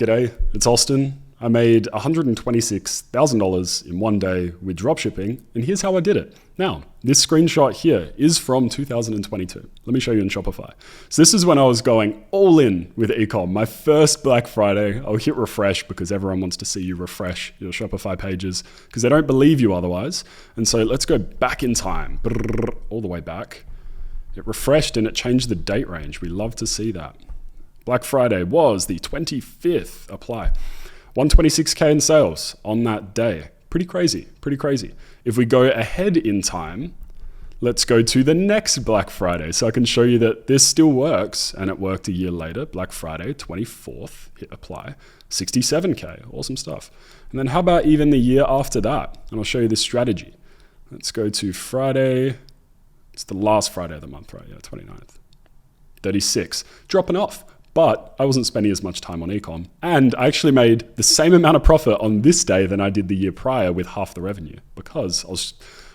G'day, it's Austin. I made $126,000 in one day with dropshipping, and here's how I did it. Now, this screenshot here is from 2022. Let me show you in Shopify. So this is when I was going all in with ecom. My first Black Friday, I'll hit refresh because everyone wants to see you refresh your Shopify pages because they don't believe you otherwise. And so let's go back in time, all the way back. It refreshed and it changed the date range. We love to see that. Black Friday was the 25th, apply. 126K in sales on that day. Pretty crazy, pretty crazy. If we go ahead in time, let's go to the next Black Friday. So I can show you that this still works, and it worked a year later. Black Friday, 24th, hit apply, 67K, awesome stuff. And then how about even the year after that? And I'll show you this strategy. Let's go to Friday. It's the last Friday of the month, right? Yeah, 29th. 36, dropping off. But I wasn't spending as much time on ecom. And I actually made the same amount of profit on this day than I did the year prior with half the revenue because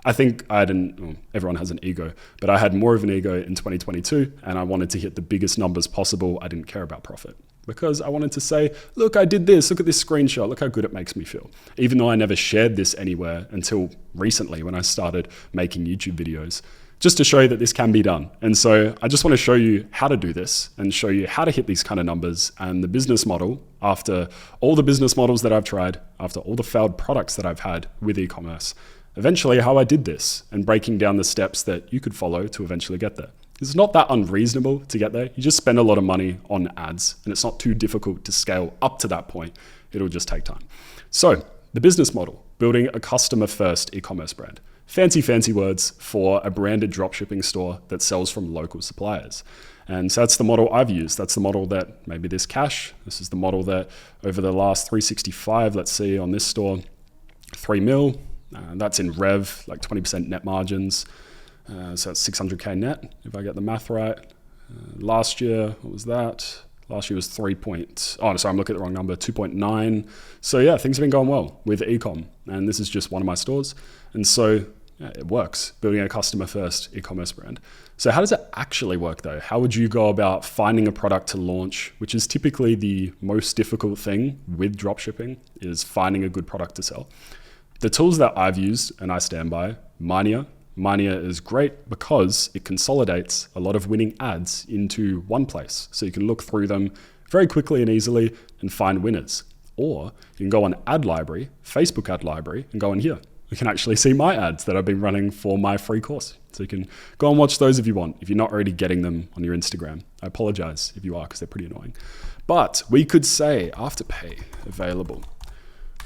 everyone has an ego, but I had more of an ego in 2022 and I wanted to hit the biggest numbers possible. I didn't care about profit because I wanted to say, look, I did this, look at this screenshot, look how good it makes me feel. Even though I never shared this anywhere until recently when I started making YouTube videos, just to show you that this can be done. And so I just want to show you how to do this and show you how to hit these kind of numbers and the business model after all the business models that I've tried, after all the failed products that I've had with e-commerce, eventually how I did this and breaking down the steps that you could follow to eventually get there. It's not that unreasonable to get there. You just spend a lot of money on ads and it's not too difficult to scale up to that point. It'll just take time. So the business model, building a customer first e-commerce brand. Fancy words for a branded dropshipping store that sells from local suppliers. And so that's the model I've used. That's the model that maybe this is the model that over the last 365, let's see on this store, 3 mil, that's in rev, like 20% net margins. So it's 600K net, if I get the math right. Last year, what was that? Last year was 2.9. So yeah, things have been going well with ecom. And this is just one of my stores. And so yeah, it works, building a customer first e-commerce brand. So how does it actually work though? How would you go about finding a product to launch, which is typically the most difficult thing with dropshipping, is finding a good product to sell. The tools that I've used and I stand by, Mania is great because it consolidates a lot of winning ads into one place. So you can look through them very quickly and easily and find winners. Or you can go on ad library, Facebook ad library, and go in here. You can actually see my ads that I've been running for my free course. So you can go and watch those if you want, if you're not already getting them on your Instagram. I apologize if you are because they're pretty annoying. But we could say Afterpay available.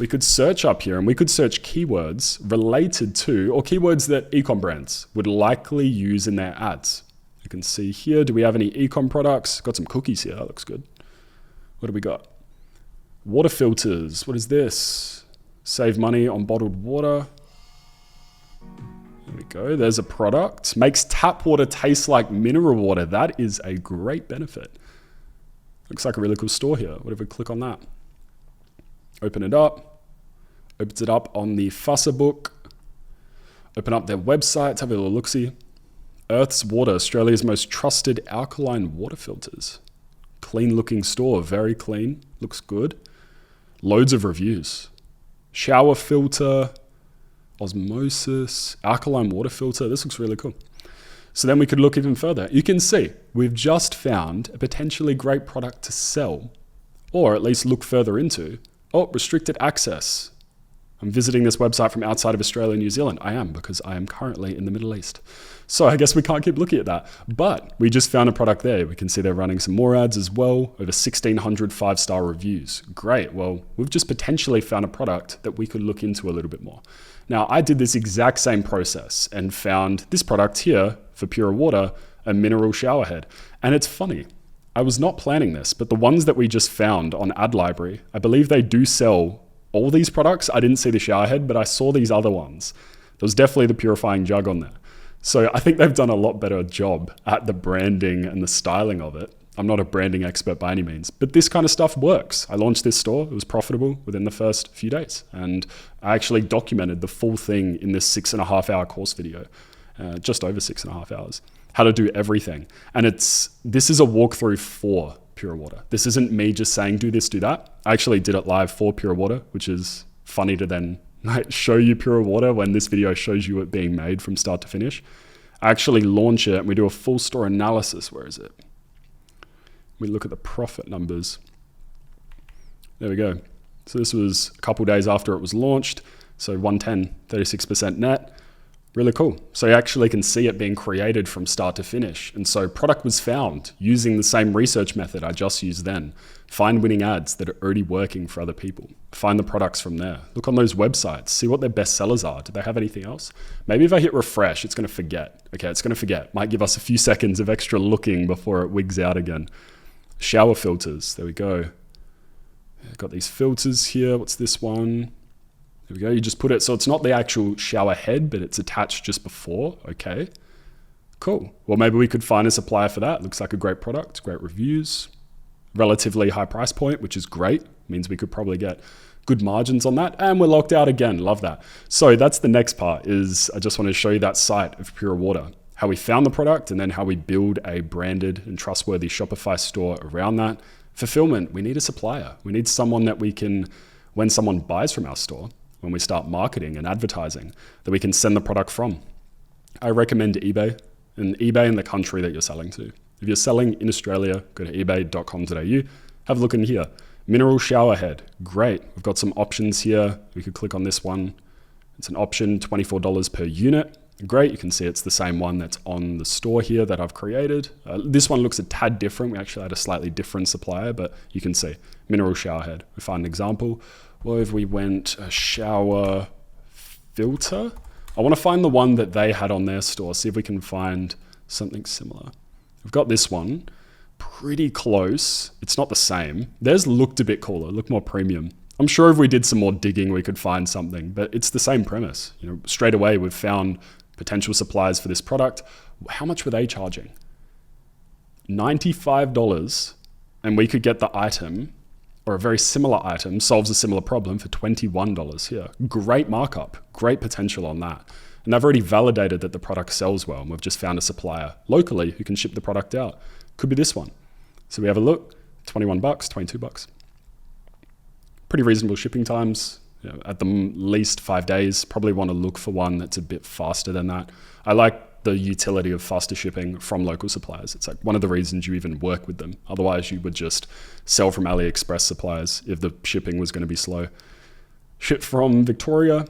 We could search up here and we could search keywords related to, or keywords that ecom brands would likely use in their ads. You can see here, do we have any ecom products? Got some cookies here, that looks good. What do we got? Water filters, what is this? Save money on bottled water. There we go, there's a product. Makes tap water taste like mineral water. That is a great benefit. Looks like a really cool store here. What if we click on that? Open it up. Opens it up on the Fusser book. Open up their website, have a little look-see. Earth's Water, Australia's most trusted alkaline water filters. Clean looking store, very clean, looks good. Loads of reviews. Shower filter, osmosis, alkaline water filter. This looks really cool. So then we could look even further. You can see we've just found a potentially great product to sell, or at least look further into. Oh, restricted access. I'm visiting this website from outside of Australia and New Zealand. I am, because I am currently in the Middle East. So I guess we can't keep looking at that. But we just found a product there. We can see they're running some more ads as well. Over 1,600 five-star reviews. Great. Well, we've just potentially found a product that we could look into a little bit more. Now, I did this exact same process and found this product here for Pure Water, a mineral shower head. And it's funny. I was not planning this, but the ones that we just found on Ad Library, I believe they do sell all these products. I didn't see the shower head, but I saw these other ones. There was definitely the purifying jug on there. So I think they've done a lot better job at the branding and the styling of it. I'm not a branding expert by any means, but this kind of stuff works. I launched this store. It was profitable within the first few days. And I actually documented the full thing in this 6.5 hour course video, just over 6.5 hours, how to do everything. And this is a walkthrough for Pure Water. This isn't me just saying, do this, do that. I actually did it live for Pure Water, which is funny to then show you Pure Water when this video shows you it being made from start to finish. I actually launch it and we do a full store analysis. Where is it? We look at the profit numbers. There we go. So this was a couple days after it was launched. So 110, 36% net. Really cool. So you actually can see it being created from start to finish. And so product was found using the same research method I just used then. Find winning ads that are already working for other people. Find the products from there. Look on those websites. See what their best sellers are. Do they have anything else? Maybe if I hit refresh, it's going to forget. Okay, it's going to forget. Might give us a few seconds of extra looking before it wigs out again. Shower filters. There we go. Got these filters here. What's this one? There we go. You just put it, so it's not the actual shower head, but it's attached just before. Okay, cool. Well, maybe we could find a supplier for that. Looks like a great product, great reviews, relatively high price point, which is great. Means we could probably get good margins on that. And we're locked out again. Love that. So that's the next part is I just want to show you that site of Pure Water, how we found the product and then how we build a branded and trustworthy Shopify store around that. Fulfillment, we need a supplier. We need someone that we can, when someone buys from our store, when we start marketing and advertising, that we can send the product from. I recommend eBay and the country that you're selling to. If you're selling in Australia, go to ebay.com.au, have a look in here. Mineral shower head, great. We've got some options here. We could click on this one. It's an option, $24 per unit. Great, you can see it's the same one that's on the store here that I've created. This one looks a tad different. We actually had a slightly different supplier, but you can see mineral shower head. We find an example. Well, if we went a shower filter, I want to find the one that they had on their store, see if we can find something similar. We've got this one, pretty close. It's not the same. Theirs looked a bit cooler, looked more premium. I'm sure if we did some more digging, we could find something, but it's the same premise. You know, straight away, we've found potential suppliers for this product. How much were they charging? $95, and we could get the item or a very similar item solves a similar problem for $21 here. Great markup, great potential on that. And they've already validated that the product sells well, and we've just found a supplier locally who can ship the product out. Could be this one. So we have a look, $21, $22. Pretty reasonable shipping times. You know, at the least 5 days. Probably want to look for one that's a bit faster than that. I like the utility of faster shipping from local suppliers. It's like one of the reasons you even work with them. Otherwise, you would just sell from AliExpress suppliers if the shipping was going to be slow. Shipped from Victoria,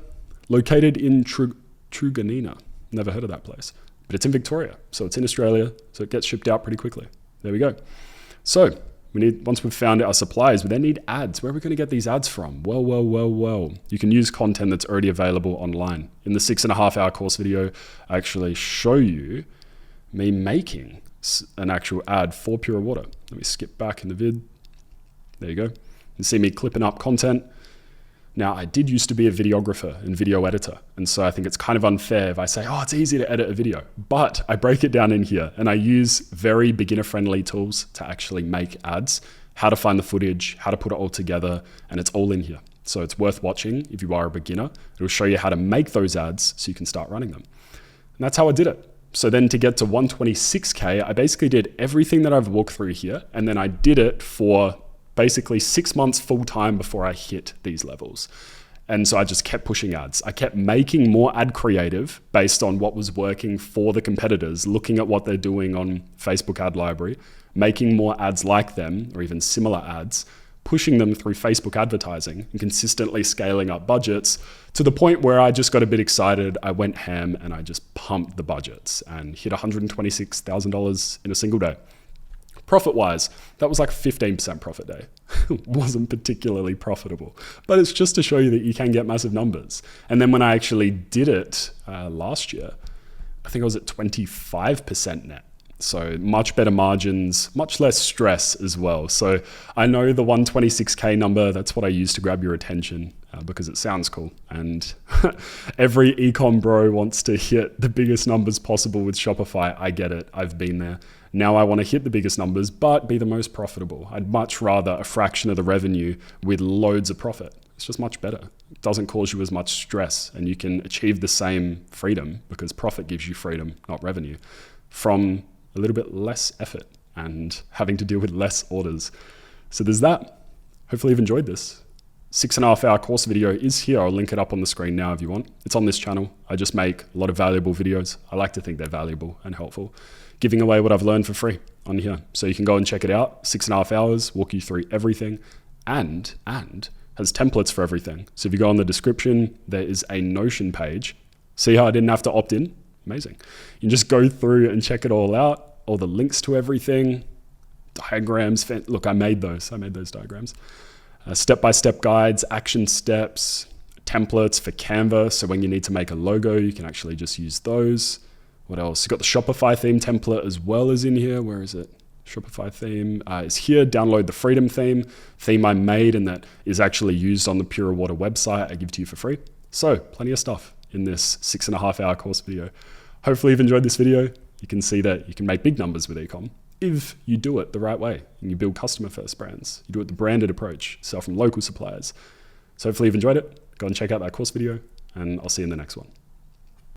located in Truganina. Never heard of that place, but it's in Victoria, so it's in Australia, so it gets shipped out pretty quickly. There we go. So we need, once we've found our suppliers, we then need ads. Where are we going to get these ads from? Well. You can use content that's already available online. In the 6.5 hour course video, I actually show you me making an actual ad for Pure Water. Let me skip back in the vid. There you go. You can see me clipping up content. Now, I did used to be a videographer and video editor, and so I think it's kind of unfair if I say, oh, it's easy to edit a video, but I break it down in here and I use very beginner-friendly tools to actually make ads, how to find the footage, how to put it all together, and it's all in here. So it's worth watching if you are a beginner. It'll show you how to make those ads so you can start running them. And that's how I did it. So then to get to 126K, I basically did everything that I've walked through here, and then I did it for basically 6 months full time before I hit these levels. And so I just kept pushing ads. I kept making more ad creative based on what was working for the competitors, looking at what they're doing on Facebook ad library, making more ads like them or even similar ads, pushing them through Facebook advertising and consistently scaling up budgets to the point where I just got a bit excited. I went ham and I just pumped the budgets and hit $126,000 in a single day. Profit-wise, that was like a 15% profit day. Wasn't particularly profitable, but it's just to show you that you can get massive numbers. And then when I actually did it last year, I think I was at 25% net. So much better margins, much less stress as well. So I know the 126K number, that's what I use to grab your attention because it sounds cool. And every ecom bro wants to hit the biggest numbers possible with Shopify. I get it. I've been there. Now I want to hit the biggest numbers, but be the most profitable. I'd much rather a fraction of the revenue with loads of profit. It's just much better. It doesn't cause you as much stress, and you can achieve the same freedom because profit gives you freedom, not revenue, from a little bit less effort and having to deal with less orders. So there's that. Hopefully you've enjoyed this. 6.5 hour course video is here. I'll link it up on the screen now if you want. It's on this channel. I just make a lot of valuable videos. I like to think they're valuable and helpful, giving away what I've learned for free on here. So you can go and check it out. 6.5 hours, walk you through everything, and has templates for everything. So if you go on the description, there is a Notion page. See how I didn't have to opt in? Amazing. You can just go through and check it all out. All the links to everything, diagrams. Look, I made those diagrams. Step-by-step guides, action steps, templates for Canva. So when you need to make a logo, you can actually just use those. What else? You've got the Shopify theme template as well as in here. Where is it? Shopify theme is here. Download the Freedom theme I made and that is actually used on the Pure Water website. I give to you for free. So plenty of stuff in this 6.5 hour course video. Hopefully you've enjoyed this video. You can see that you can make big numbers with ecom if you do it the right way and you build customer first brands. You do it the branded approach, sell from local suppliers. So hopefully you've enjoyed it. Go and check out that course video and I'll see you in the next one.